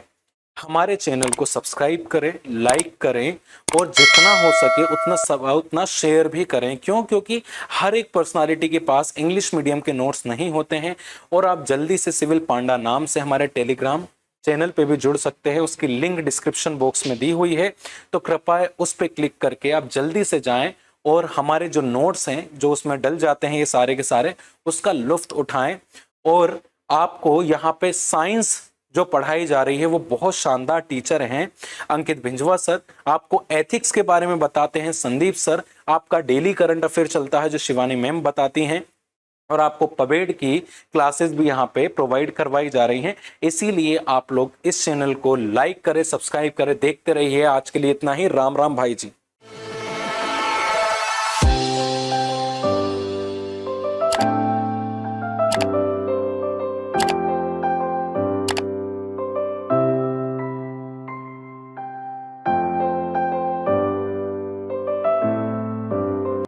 हमारे चैनल को सब्सक्राइब करें, लाइक करें और जितना हो सके उतना शेयर भी करें। क्योंकि हर एक पर्सनालिटी के पास इंग्लिश मीडियम के नोट्स नहीं होते हैं। और आप जल्दी से सिविल पांडा नाम से हमारे टेलीग्राम चैनल पे भी जुड़ सकते हैं, उसकी लिंक डिस्क्रिप्शन बॉक्स में दी हुई है, तो कृपया उस पर क्लिक करके आप जल्दी से जाएं और हमारे जो नोट्स हैं जो उसमें डल जाते हैं ये सारे के सारे, उसका लुफ्त उठाएं। और आपको यहाँ पे साइंस जो पढ़ाई जा रही है वो बहुत शानदार टीचर हैं अंकित भिंजवा सर, आपको एथिक्स के बारे में बताते हैं संदीप सर, आपका डेली करंट अफेयर चलता है जो शिवानी मैम बताती हैं, और आपको पवेड की क्लासेस भी यहाँ पे प्रोवाइड करवाई जा रही हैं। इसीलिए आप लोग इस चैनल को लाइक करें, सब्सक्राइब करें, देखते रहिए। आज के लिए इतना ही। राम राम भाई जी।